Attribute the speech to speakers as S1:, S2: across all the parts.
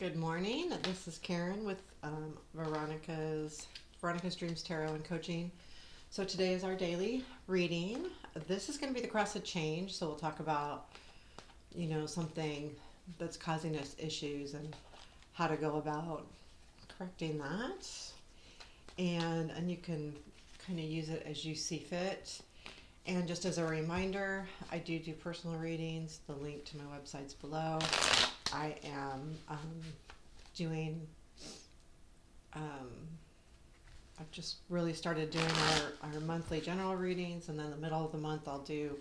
S1: Good morning. This is Karen with Veronica's Dreams Tarot and Coaching. So today is our daily reading. This is going to be the cross of change. So we'll talk about, something that's causing us issues and how to go about correcting that. And you can kind of use it as you see fit. And just as a reminder, I do personal readings. The link to my website's below. I am doing, I've just really started doing our monthly general readings, and then the middle of the month I'll do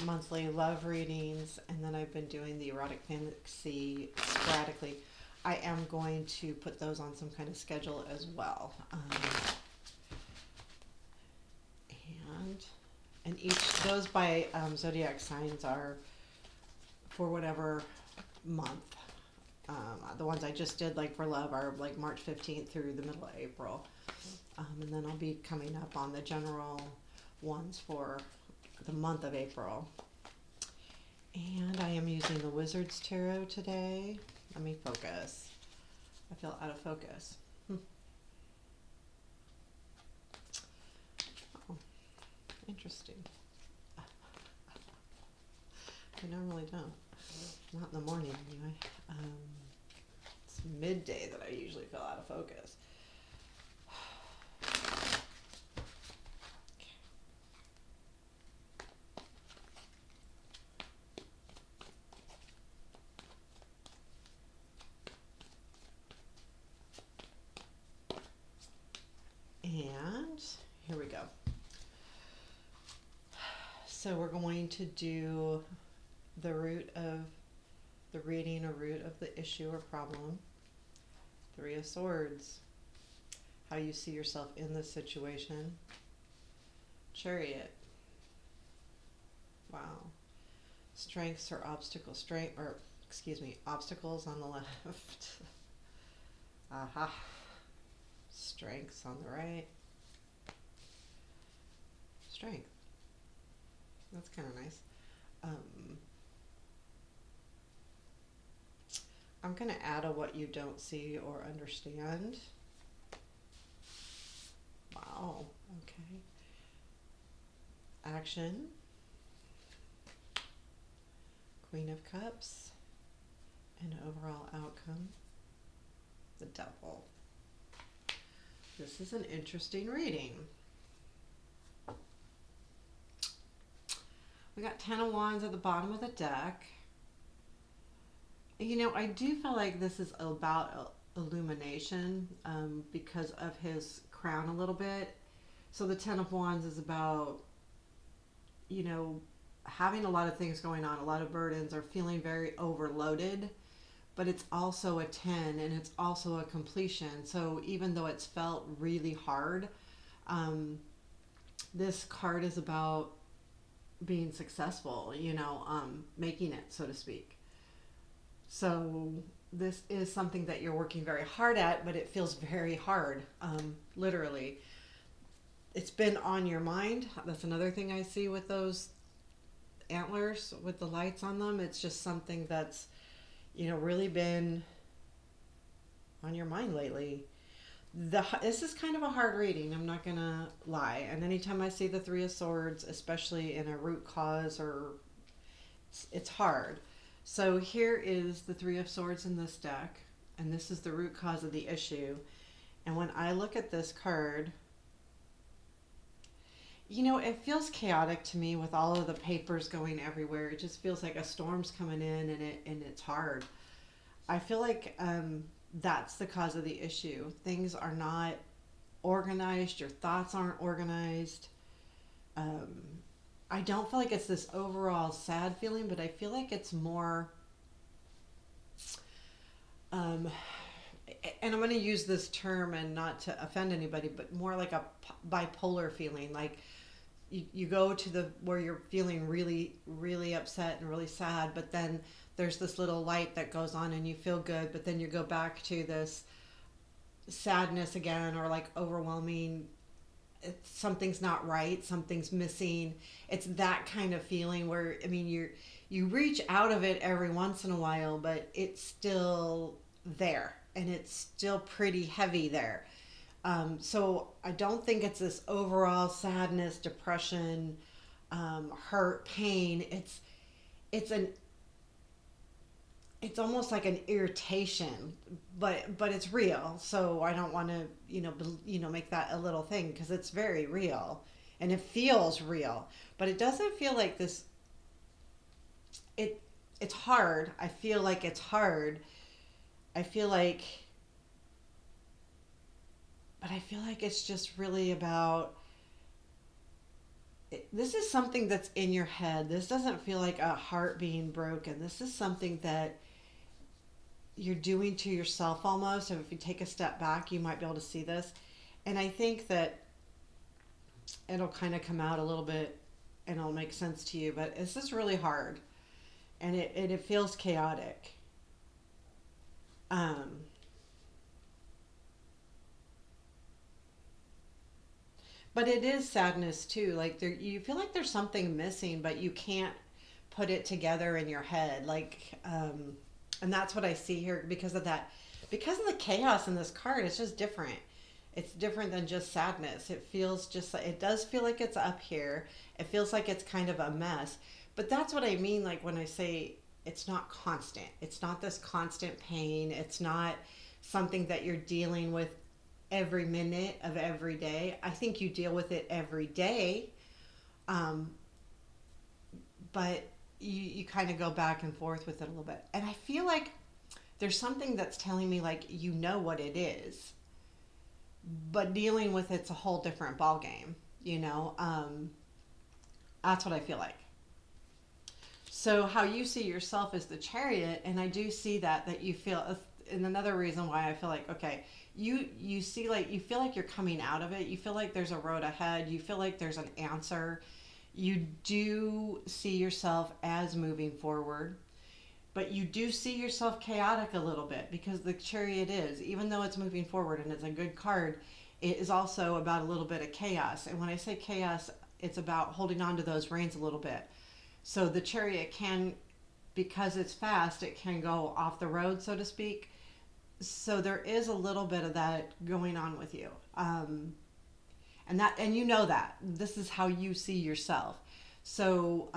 S1: monthly love readings, and then I've been doing the erotic fantasy sporadically. I am going to put those on some kind of schedule as well. And those by zodiac signs are for whatever month. The ones I just did, like for love, are like March 15th through the middle of April. And then I'll be coming up on the general ones for the month of April. And I am using the Wizard's Tarot today. Let me focus. I feel out of focus. Oh, interesting. I normally don't. Not in the morning, anyway. It's midday that I usually feel out of focus. And here we go. So we're going to do the root of the reading, or root of the issue or problem. Three of Swords. How you see yourself in this situation. Chariot. Wow. Strengths or obstacles. Obstacles on the left. Aha. Strengths on the right. Strength. That's kind of nice. I'm going to add a what you don't see or understand. Wow. Okay. Action. Queen of Cups. And overall outcome. The Devil. This is an interesting reading. We got 10 of Wands at the bottom of the deck. I do feel like this is about illumination because of his crown a little bit. So the 10 of Wands is about, having a lot of things going on, a lot of burdens, or feeling very overloaded. But it's also a 10, and it's also a completion. So even though it's felt really hard, this card is about being successful, making it, so to speak. So this is something that you're working very hard at, but it feels very hard, literally. It's been on your mind. That's another thing I see with those antlers with the lights on them. It's just something that's, really been on your mind lately. This is kind of a hard reading, I'm not gonna lie. And anytime I see the Three of Swords, especially in a root cause, or it's hard. So here is the Three of Swords in this deck, and this is the root cause of the issue. And when I look at this card, it feels chaotic to me with all of the papers going everywhere. It just feels like a storm's coming in, and it's hard. I feel like that's the cause of the issue. Things are not organized. Your thoughts aren't organized. I don't feel like it's this overall sad feeling, but I feel like it's more, and I'm going to use this term and not to offend anybody, but more like a bipolar feeling. Like you go to where you're feeling really, really upset and really sad, but then there's this little light that goes on and you feel good, but then you go back to this sadness again, or like overwhelming, something's not right, something's missing. It's that kind of feeling where, you're you reach out of it every once in a while, but it's still there and it's still pretty heavy there. So I don't think it's this overall sadness, depression, hurt, pain. It's an it's almost like an irritation, but it's real. So I don't want to make that a little thing because it's very real and it feels real, but it doesn't feel like this. It it's hard. I feel like it's hard. I feel like, but I feel like it's just really about. This is something that's in your head. This doesn't feel like a heart being broken. This is something that you're doing to yourself almost. So if you take a step back, you might be able to see this. And I think that it'll kind of come out a little bit and it'll make sense to you. But this is really hard and it feels chaotic. Um, but it is sadness too. Like you feel like there's something missing, but you can't put it together in your head. And that's what I see here because of that, because of the chaos in this card. It's just different. It's different than just sadness. It feels just like, it does feel like it's up here. It feels like it's kind of a mess. But that's what I mean, like when I say it's not constant. It's not this constant pain. It's not something that you're dealing with every minute of every day. I think you deal with it every day, um, but you kind of go back and forth with it a little bit. And I feel like there's something that's telling me like you know what it is, but dealing with it's a whole different ball game. You know, that's what I feel like. So how you see yourself is the chariot, and I do see that you feel. And another reason why I feel like okay, you see like you feel like you're coming out of it. You feel like there's a road ahead. You feel like there's an answer. You do see yourself as moving forward, but you do see yourself chaotic a little bit because the chariot is, even though it's moving forward and it's a good card, it is also about a little bit of chaos. And when I say chaos, it's about holding on to those reins a little bit. So the chariot can, because it's fast, it can go off the road, so to speak. So there is a little bit of that going on with you. And you know that this is how you see yourself. So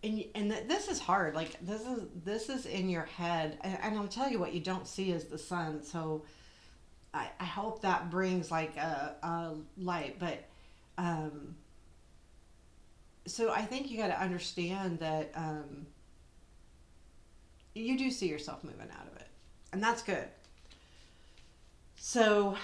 S1: this is hard. Like this is in your head, and I'll tell you what you don't see is the sun. So I hope that brings like a light. But um, so I think you got to understand that you do see yourself moving out of it, and that's good. So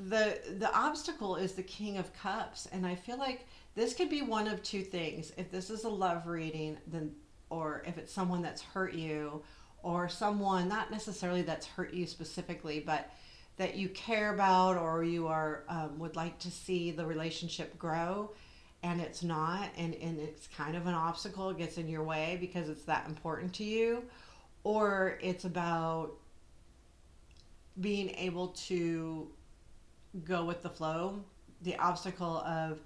S1: the obstacle is the King of Cups, and I feel like this could be one of two things. If this is a love reading, then, or if it's someone that's hurt you, or someone not necessarily that's hurt you specifically, but that you care about, or you are would like to see the relationship grow, and it's not, and it's kind of an obstacle. It gets in your way because it's that important to you, or it's about being able to go with the flow. The obstacle of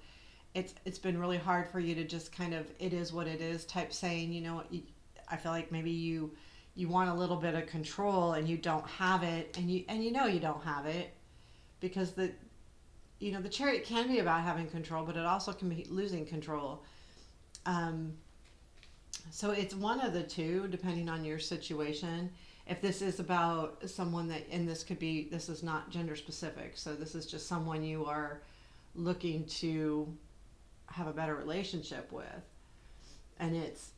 S1: it's been really hard for you to just kind of it is what it is type saying, you know what, I feel like maybe you want a little bit of control and you don't have it, and you know you don't have it because the chariot can be about having control, but it also can be losing control. um, so it's one of the two depending on your situation. If this is about someone that, and this is not gender specific, so this is just someone you are looking to have a better relationship with, and it's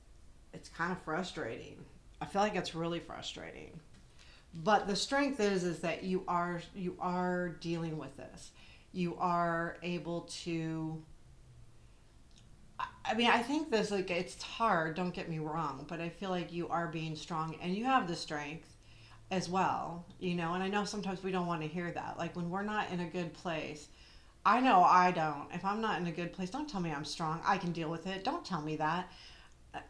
S1: kind of frustrating. I feel like it's really frustrating, but the strength is that you are dealing with this. You are able to. I mean, I think this, like, it's hard, don't get me wrong, but I feel like you are being strong and you have the strength as well, and I know sometimes we don't want to hear that. Like when we're not in a good place, I know I don't. If I'm not in a good place, don't tell me I'm strong. I can deal with it. Don't tell me that. I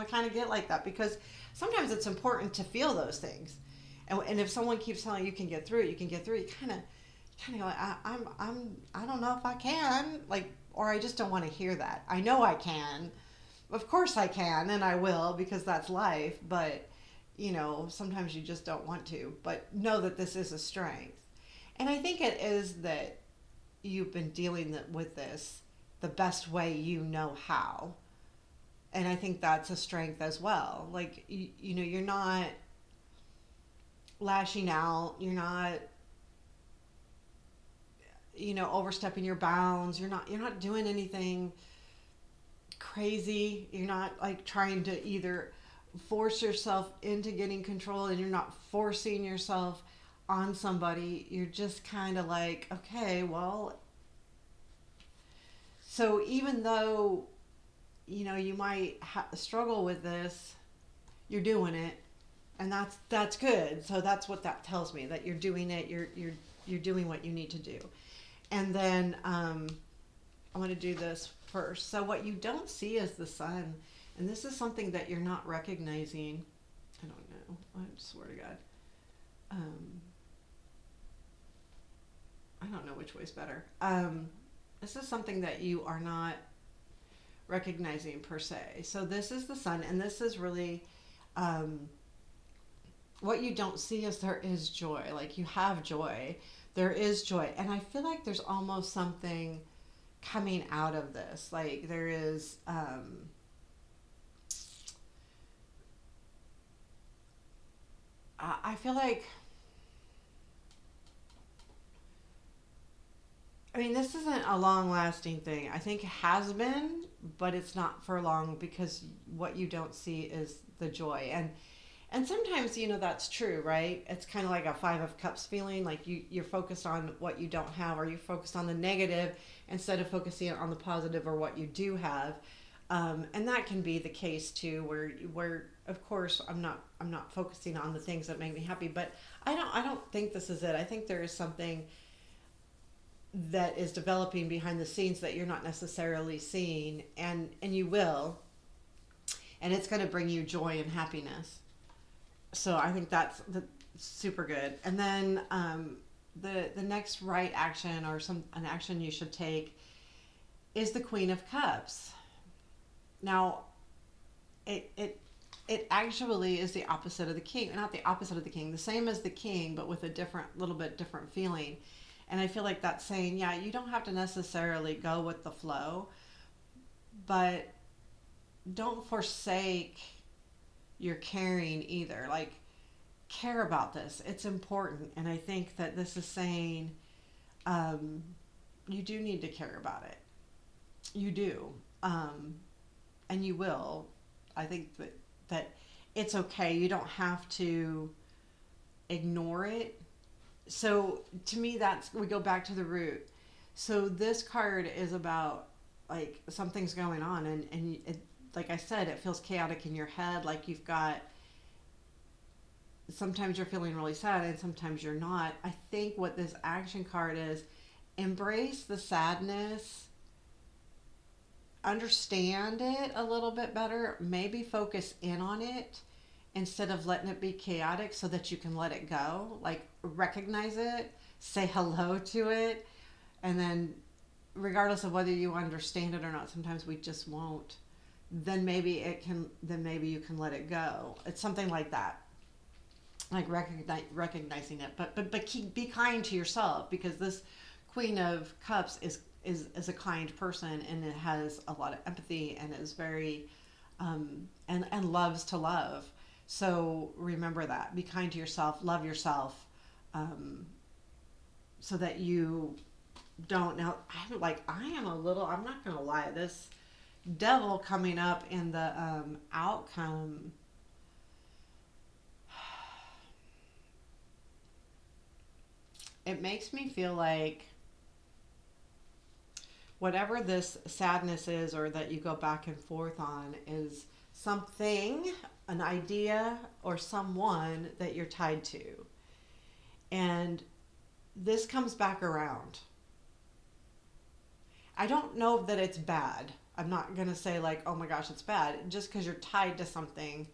S1: kind of get like that because sometimes it's important to feel those things. And if someone keeps telling you can get through it, you can get through it, kind of like, I don't know if I can, like, or I just don't want to hear that. I know I can. Of course I can, and I will because that's life. But sometimes you just don't want to. But know that this is a strength, and I think it is that you've been dealing with this the best way you know how, and I think that's a strength as well. Like you're not lashing out. You're not overstepping your bounds. You're not doing anything crazy. You're not like trying to either force yourself into getting control, and you're not forcing yourself on somebody. You're just kind of like, okay, well, so even though you might struggle with this, you're doing it, and that's good. So that's what that tells me, that you're doing it. You're doing what you need to do. And then I want to do this first. So what you don't see is the sun, and this is something that you're not recognizing. I don't know. I swear to God. Um, I don't know which way's better. This is something that you are not recognizing per se. So this is the sun, and this is really um, what you don't see is there is joy. Like you have joy. There is joy, and I feel like there's almost something coming out of this. Like there is, I feel like, I mean, this isn't a long lasting thing. I think it has been, but it's not for long because what you don't see is the joy. And sometimes, that's true, right? It's kind of like a five of cups feeling, like you're focused on what you don't have, or you're focused on the negative instead of focusing on the positive or what you do have. And that can be the case too, where of course I'm not focusing on the things that make me happy, but I don't think this is it. I think there is something that is developing behind the scenes that you're not necessarily seeing, and you will, and it's going to bring you joy and happiness. So I think that's super good. And then the next right action, or an action you should take, is the Queen of Cups. Now, it actually is the opposite of the king. Not the opposite of the king, the same as the king, but with a little bit different feeling. And I feel like that's saying, yeah, you don't have to necessarily go with the flow, but don't forsake your caring either. Like, care about this. It's important. And I think that this is saying, um, you do need to care about it. You do. Um, and you will. I think that it's okay. You don't have to ignore it. So to me, we go back to the root. So this card is about, like, something's going on, and like I said, it feels chaotic in your head. Like you've got, sometimes you're feeling really sad and sometimes you're not. I think what this action card is, embrace the sadness, understand it a little bit better, maybe focus in on it instead of letting it be chaotic, so that you can let it go. Like, recognize it, say hello to it, and then, regardless of whether you understand it or not, sometimes we just won't. Then maybe you can let it go. It's something like that. Like recognizing it, be kind to yourself, because this Queen of Cups is a kind person, and it has a lot of empathy, and is very and loves to love. So remember that. Be kind to yourself. Love yourself, um, so that you don't. Now, I am a little. I'm not gonna lie. This devil coming up in the outcome. It makes me feel like whatever this sadness is, or that you go back and forth on, is something, an idea, or someone that you're tied to. And this comes back around. I don't know that it's bad. I'm not going to say, like, oh my gosh, it's bad. Just because you're tied to something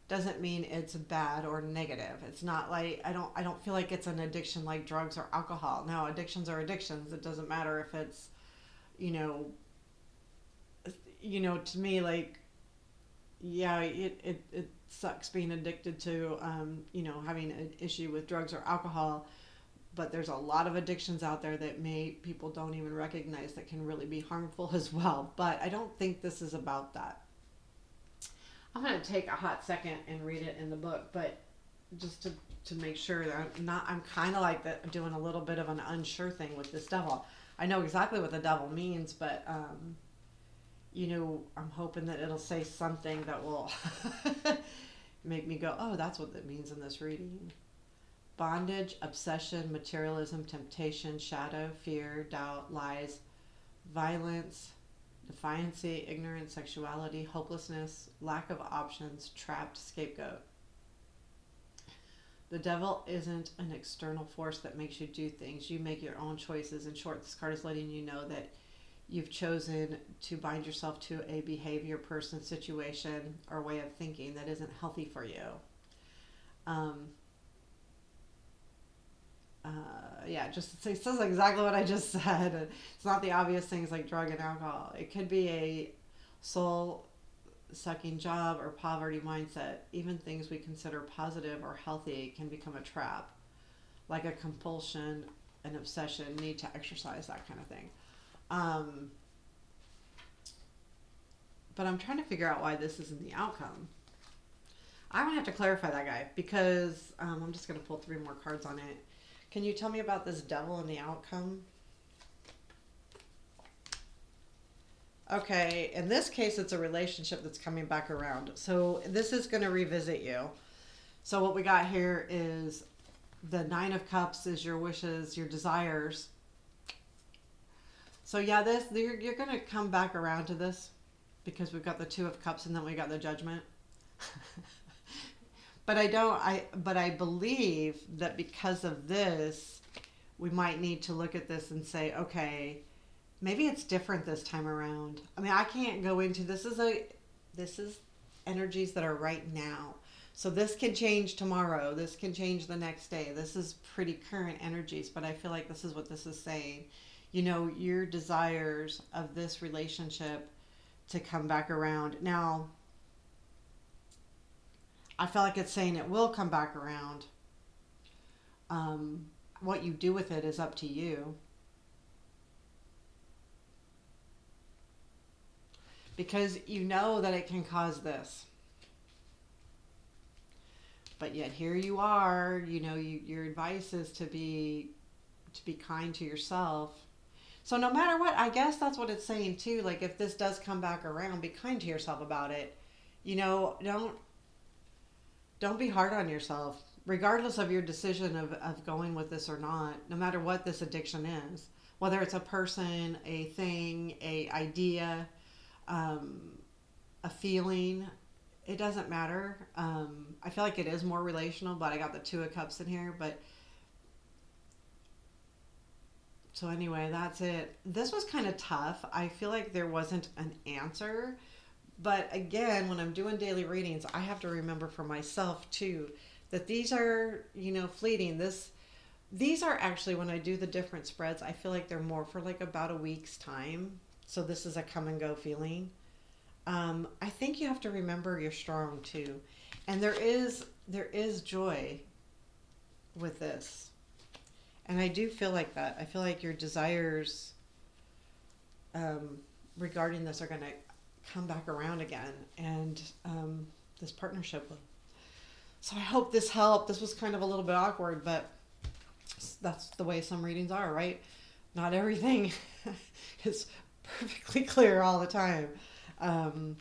S1: doesn't mean it's bad or negative. It's not like I don't feel like it's an addiction like drugs or alcohol. No, addictions are addictions. It doesn't matter if it's, you know, to me, like, yeah, it sucks being addicted to, having an issue with drugs or alcohol. But there's a lot of addictions out there that people don't even recognize that can really be harmful as well. But I don't think this is about that. I'm going to take a hot second and read it in the book, but just to make sure that I'm kind of like that, doing a little bit of an unsure thing with this devil. I know exactly what the devil means, but I'm hoping that it'll say something that will make me go, oh, that's what it means in this reading. Bondage, obsession, materialism, temptation, shadow, fear, doubt, lies, violence, defiancy, ignorance, sexuality, hopelessness, lack of options, trapped, scapegoat. The devil isn't an external force that makes you do things. You make your own choices. In short, this card is letting you know that you've chosen to bind yourself to a behavior, person, situation, or way of thinking that isn't healthy for you. It says exactly what I just said. It's not the obvious things like drug and alcohol. It could be a soul sucking job or poverty mindset. Even things we consider positive or healthy can become a trap, like a compulsion, an obsession, need to exercise, that kind of thing. But I'm trying to figure out why this isn't the outcome. I'm going to have to clarify that, guy, because I'm just going to pull 3 more cards on it. Can you tell me about this devil and the outcome? Okay, in this case, it's a relationship that's coming back around. So this is going to revisit you. So what we got here is the 9 of Cups is your wishes, your desires. So yeah, you're going to come back around to this because we've got the 2 of Cups and then we got the Judgment. But I believe that because of this, we might need to look at this and say, okay, maybe it's different this time around. I mean, I can't go into this is energies that are right now. So this can change tomorrow. This can change the next day. This is pretty current energies, but I feel like this is what this is saying. Your desires of this relationship to come back around. Now, I feel like it's saying it will come back around. What you do with it is up to you. Because you know that it can cause this. But yet here you are, your advice is to be kind to yourself. So no matter what, I guess that's what it's saying too. Like if this does come back around, be kind to yourself about it. Don't be hard on yourself, regardless of your decision of going with this or not, no matter what this addiction is, whether it's a person, a thing, a idea, a feeling, it doesn't matter. I feel like it is more relational, but I got the 2 of Cups in here, but so anyway, that's it. This was kind of tough. I feel like there wasn't an answer. But again, when I'm doing daily readings, I have to remember for myself too that these are, fleeting. These are actually, when I do the different spreads, I feel like they're more for like about a week's time. So this is a come and go feeling. I think you have to remember you're strong too. And there is joy with this. And I do feel like that. I feel like your desires regarding this are going to come back around again, and this partnership. So I hope this helped. This was kind of a little bit awkward, but that's the way some readings are, right? Not everything is perfectly clear all the time. Oh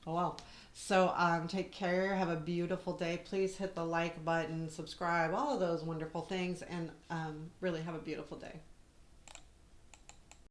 S1: well. So take care. Have a beautiful day. Please hit the like button, subscribe, all of those wonderful things, and really have a beautiful day.